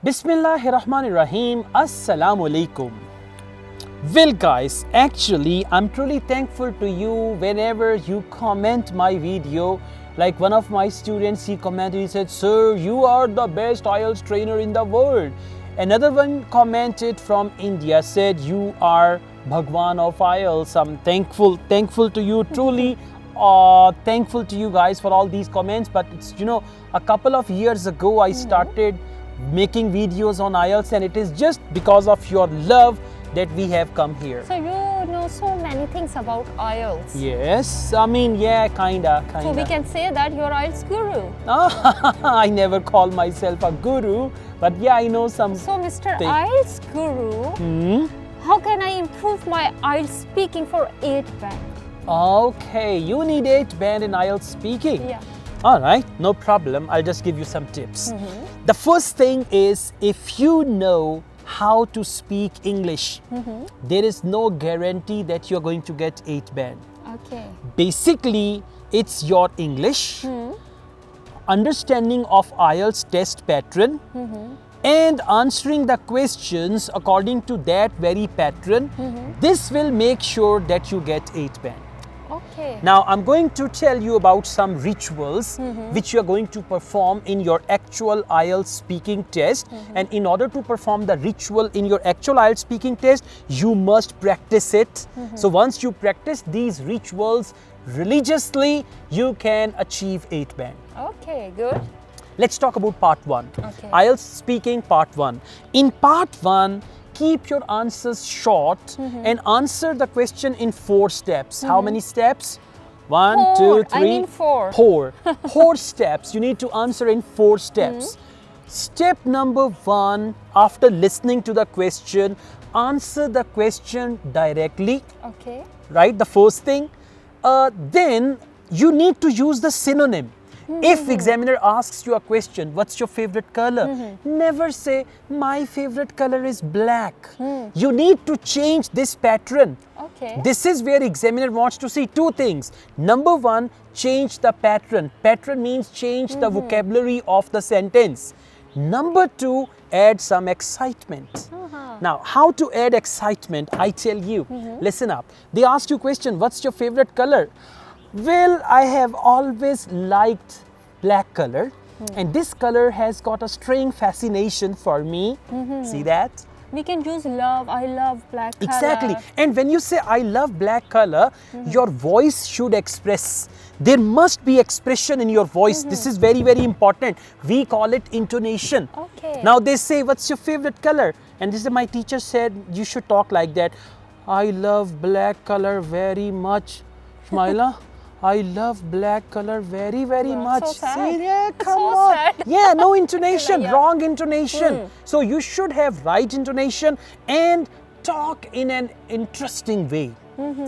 Bismillahirrahmanirrahim. Assalamu alaikum. Well guys, actually I'm truly thankful to you whenever you comment my video. Like one of my students, he commented, he said, "Sir, you are the best IELTS trainer in the world." Another one commented from India, said, "You are Bhagwan of IELTS." I'm thankful to you, truly thankful to you guys for all these comments. But it's, a couple of years ago I started making videos on IELTS, and it is just because of your love that we have come here. So you know so many things about IELTS. Yes, I mean, yeah, kinda. So we can say that you're IELTS guru. I never call myself a guru, but yeah, I know some. So Mr. IELTS guru, how can I improve my IELTS speaking for 8 band? Okay, you need 8 band in IELTS speaking. Yeah. All right, no problem. I'll just give you some tips. The first thing is, if you know how to speak English, there is no guarantee that you're going to get 8 band. Okay. Basically, it's your English, understanding of IELTS test pattern, and answering the questions according to that very pattern. This will make sure that you get 8 band. Okay. Now I'm going to tell you about some rituals which you are going to perform in your actual IELTS speaking test. And in order to perform the ritual in your actual IELTS speaking test, you must practice it. So once you practice these rituals religiously, you can achieve 8 band. Okay, good. Let's talk about part 1. Okay. IELTS speaking part 1. In part 1, keep your answers short and answer the question in 4 steps. How many steps? 1, 2, 3. I mean 4. 4. 4 steps. You need to answer in 4 steps. Step number 1, after listening to the question, answer the question directly. Okay. Right? The first thing. Then you need to use the synonym. If examiner asks you a question, what's your favorite color? Never say, my favorite color is black. You need to change this pattern. Okay. This is where examiner wants to see 2 things. Number 1, change the pattern. Pattern means change the vocabulary of the sentence. Number 2, add some excitement. Now, how to add excitement? I tell you. Listen up. They ask you a question, what's your favorite color? Well, I have always liked black color, and this color has got a strange fascination for me. See that? We can use love. I love black color. Exactly. And when you say I love black color, your voice should express. There must be expression in your voice. This is very, very important. We call it intonation. Okay. Now they say, what's your favorite color? And this is my teacher said, you should talk like that. I love black color very much. Shmaila, I love black color very, very much. So sad. See, yeah, come So on. sad. Yeah, no intonation, Yeah. wrong intonation. So you should have right intonation and talk in an interesting way.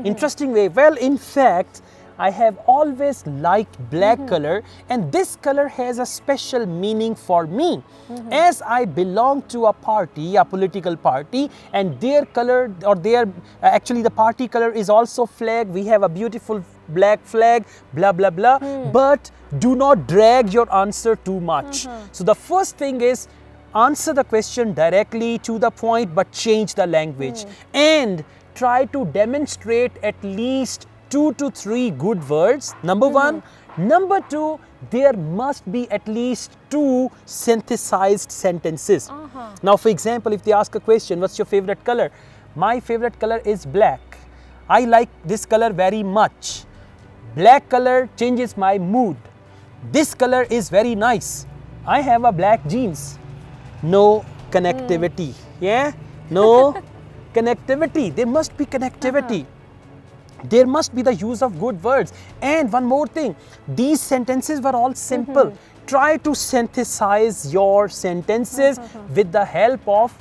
Interesting way. Well, in fact, I have always liked black color, and this color has a special meaning for me. As I belong to a party, a political party, and their color, or actually the party color is also flag. We have a beautiful black flag, blah, blah, blah. But do not drag your answer too much. So the first thing is, answer the question directly to the point, but change the language. And try to demonstrate at least 2 to 3 good words. Number 1. Number 2, there must be at least 2 synthesized sentences. Now, for example, if they ask a question, what's your favorite color? My favorite color is black. I like this color very much. Black color changes my mood. This color is very nice. I have a black jeans. No connectivity. Yeah? No connectivity. There must be connectivity. There must be the use of good words. And one more thing, these sentences were all simple. Try to synthesize your sentences with the help of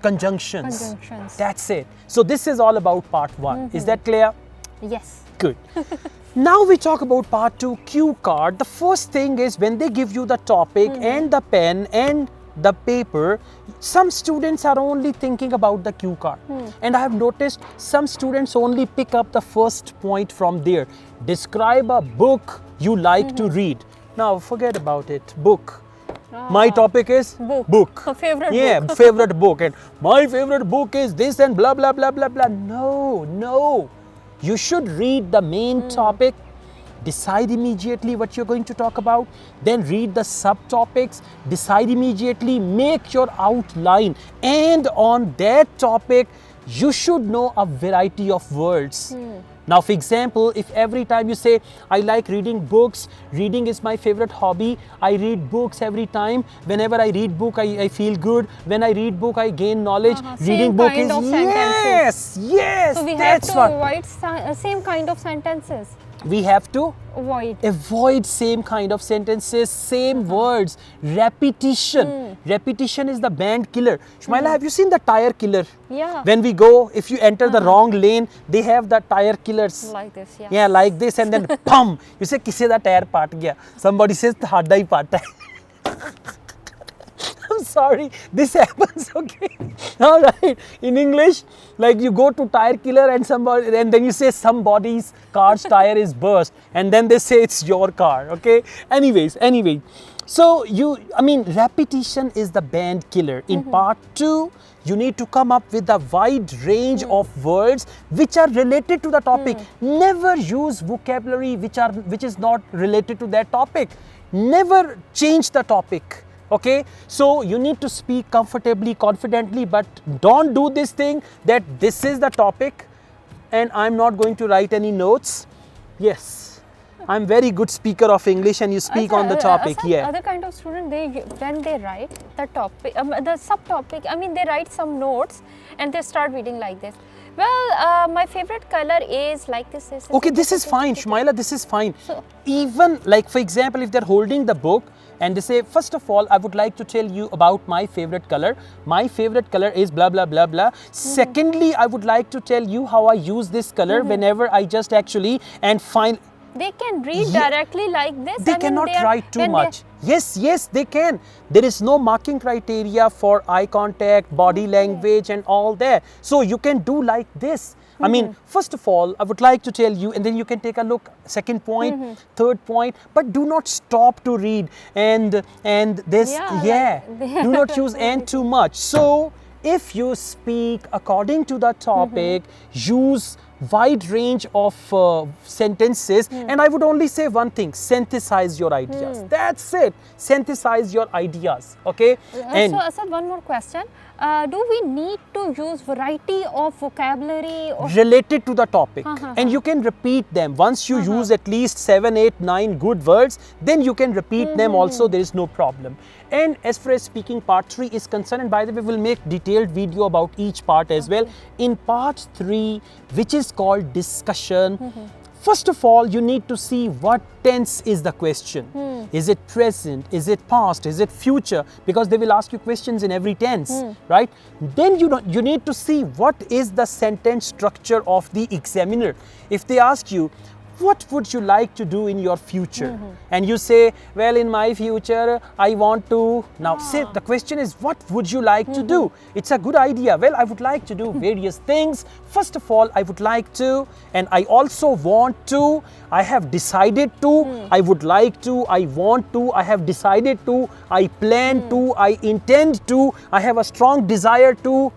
conjunctions. That's it. So this is all about part 1. Is that clear? Yes. Good. Now we talk about part 2, cue card. The first thing is, when they give you the topic and the pen and the paper, some students are only thinking about the cue card. And I have noticed some students only pick up the first point from there. Describe a book you like to read. Now forget about it. Book. My topic is book. Favorite Yeah, book. favorite book. And my favorite book is this and blah, blah, blah, blah, blah. No, no. You should read the main topic, decide immediately what you're going to talk about, then read the subtopics, decide immediately, make your outline, and on that topic, you should know a variety of words. Now, for example, if every time you say, I like reading books, reading is my favorite hobby, I read books every time, whenever I read book, I feel good, when I read book, I gain knowledge, reading Same book kind is, of sentences. yes, So we have that's to what. avoid same kind of sentences. We have to Avoid. same kind of sentences, same words, repetition. Repetition is the band killer. Shmaila, have you seen the tire killer? Yeah. When we go, if you enter the wrong lane, they have the tire killers. Like this, yeah. Yeah, like this, and then pum, you say, kisse da tire part gaya. Somebody says, hadda hi part hai. I'm sorry, this happens, okay? All right, in English, like you go to tire killer and somebody, and then you say somebody's car's tire is burst, and then they say it's your car, okay? Anyway, so repetition is the band killer. In part 2, you need to come up with a wide range of words which are related to the topic. Never use vocabulary which is not related to that topic. Never change the topic. Okay, so you need to speak comfortably, confidently, but don't do this thing that this is the topic and I'm not going to write any notes. Yes, I'm very good speaker of English and you speak on the topic. Yeah. Other kind of student, when they write the topic, the subtopic, they write some notes and they start reading like this. Well, my favorite color is like this. Okay, this is fine, Shmaila, this is fine. So, even like, for example, if they're holding the book and they say, first of all, I would like to tell you about my favorite color. My favorite color is blah, blah, blah, blah. Secondly, I would like to tell you how I use this color whenever I just actually and find. They can read directly like this. They cannot write too much. Yes, they can. There is no marking criteria for eye contact, body language and all that. So you can do like this. First of all, I would like to tell you, and then you can take a look, second point, third point, but do not stop to read and this, do not use and too much. So if you speak according to the topic, use wide range of sentences, and I would only say one thing: synthesize your ideas. That's it. Synthesize your ideas. Okay. So, Asad, one more question: do we need to use variety of vocabulary related to the topic? And you can repeat them. Once you use at least 7, 8, 9 good words, then you can repeat them. Also, there is no problem. And as far as speaking part 3 is concerned, and by the way, we'll make detailed video about each part as well. In part 3, which is called discussion, first of all, you need to see what tense is the question. Is it present? Is it past? Is it future? Because they will ask you questions in every tense, right? Then you need to see what is the sentence structure of the examiner. If they ask you, what would you like to do in your future? And you say, well, in my future, I want to... Now, say the question is, what would you like to do? It's a good idea. Well, I would like to do various things. First of all, I would like to, and I also want to, I have decided to, I would like to, I want to, I have decided to, I plan to, I intend to, I have a strong desire to.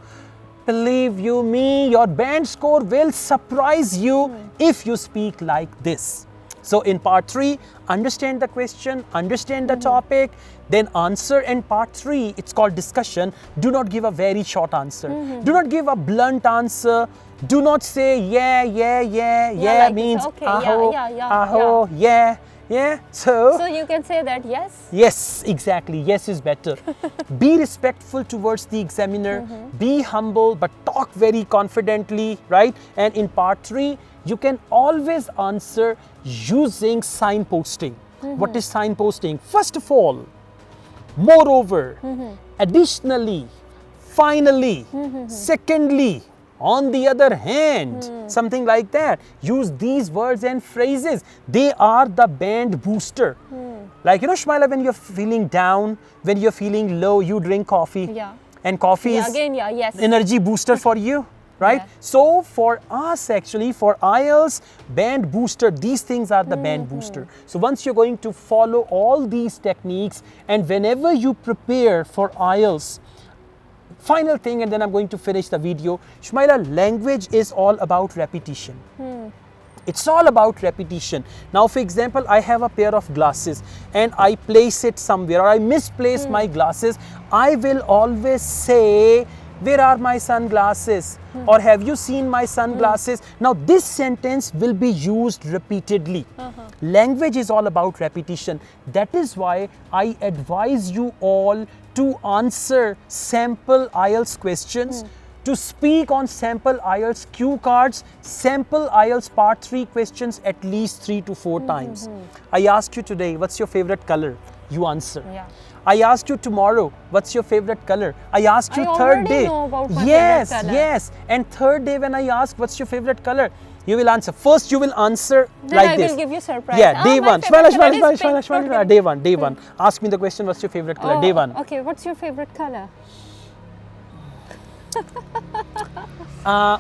Believe you me, your band score will surprise you if you speak like this. So in part 3, understand the question, understand the topic, then answer. And part 3, it's called discussion. Do not give a very short answer. Do not give a blunt answer. Do not say yeah like means okay, aho, yeah. So you can say that yes? Yes, exactly. Yes is better. Be respectful towards the examiner. Be humble, but talk very confidently, right? And in part 3, you can always answer using signposting. What is signposting? First of all, moreover, additionally, finally, secondly, on the other hand, something like that. Use these words and phrases. They are the band booster. Like, you know, Shmaila, when you're feeling down, when you're feeling low, you drink coffee. Yeah. And coffee is again, yes. energy booster for you. right? Yeah. So for us actually, for IELTS, band booster, these things are the band booster. So once you're going to follow all these techniques, and whenever you prepare for IELTS, final thing, and then I'm going to finish the video, Shumaila, language is all about repetition. It's all about repetition. Now, for example, I have a pair of glasses and I place it somewhere, or I misplace my glasses. I will always say, where are my sunglasses? Or have you seen my sunglasses? Now, this sentence will be used repeatedly. Language is all about repetition. That is why I advise you all to answer sample IELTS questions, to speak on sample IELTS cue cards, sample IELTS part 3 questions at least 3 to 4 times. I ask you today, what's your favorite color? You answer. Yeah. I asked you tomorrow, what's your favorite color? I asked you I third already day. know about my Yes, favorite color. yes. And third day when I ask, what's your favorite color? You will answer. First, you will answer Then like I this. will give you surprise. Yeah, day my one. favorite color is pink. Shmala, Okay. day one. Ask me the question, what's your favorite color? Day one. Okay, what's your favorite color?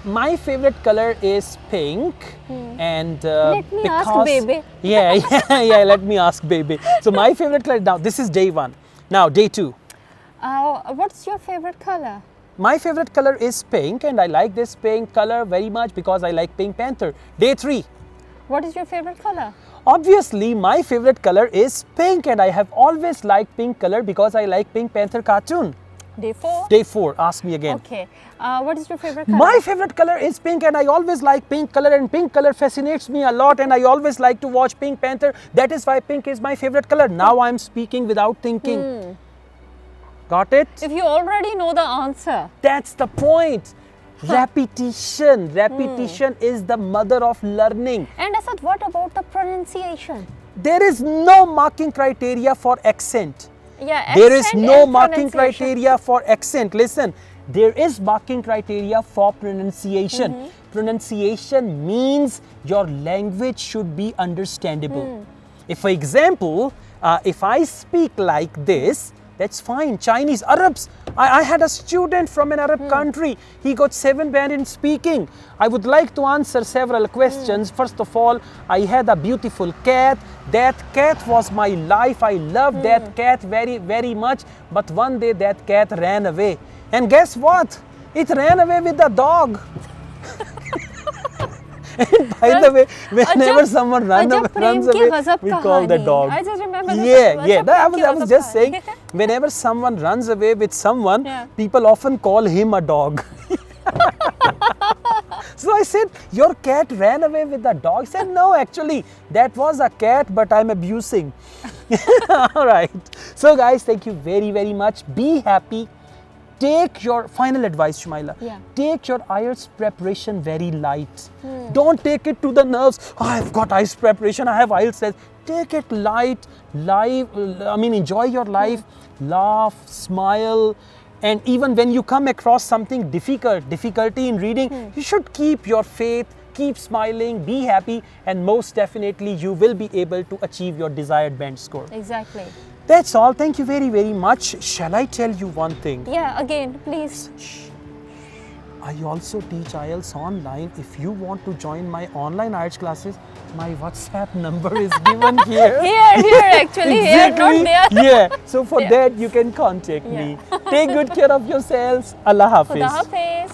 My favorite color is pink, and Let me ask baby. yeah, let me ask baby. So my favorite color, now this is day one. Now day two. What's your favorite color? My favorite color is pink, and I like this pink color very much because I like Pink Panther. Day three. What is your favorite color? Obviously, my favorite color is pink, and I have always liked pink color because I like Pink Panther cartoon. Day 4. Day 4, ask me again. Okay. What is your favorite color? My favorite color is pink, and I always like pink color, and pink color fascinates me a lot, and I always like to watch Pink Panther. That is why pink is my favorite color. Now I'm speaking without thinking. Got it? If you already know the answer. That's the point. Repetition. Repetition is the mother of learning. And Asad, what about the pronunciation? There is no marking criteria for accent. Yeah, There is accent no and marking pronunciation. criteria for accent. Listen, there is marking criteria for pronunciation. Pronunciation means your language should be understandable. If, for example, if I speak like this, that's fine. Chinese, Arabs. I had a student from an Arab country. He got 7 band in speaking. I would like to answer several questions. First of all, I had a beautiful cat. That cat was my life. I loved that cat very, very much. But one day that cat ran away. And guess what? It ran away with the dog. And by the way, whenever someone runs away, we call the dog. I just remember this. Yeah. I was just saying, whenever someone runs away with someone, people often call him a dog. So I said, your cat ran away with the dog. He said, no, actually, that was a cat, but I'm abusing. All right. So guys, thank you very, very much. Be happy. Take your final advice, Shumaila. Take your IELTS preparation very light. Don't take it to the nerves. Oh, I've got IELTS preparation. I have IELTS test. Take it light, enjoy your life, laugh, smile. And even when you come across something difficulty in reading, you should keep your faith, keep smiling, be happy, and most definitely you will be able to achieve your desired band score. Exactly. That's all. Thank you very, very much. Shall I tell you one thing? Yeah, again, please. I also teach IELTS online. If you want to join my online IELTS classes, my WhatsApp number is given here. Here actually, exactly. here, not there. Yeah, so for that you can contact me. Take good care of yourselves. Allah Hafiz. Khuda Hafiz.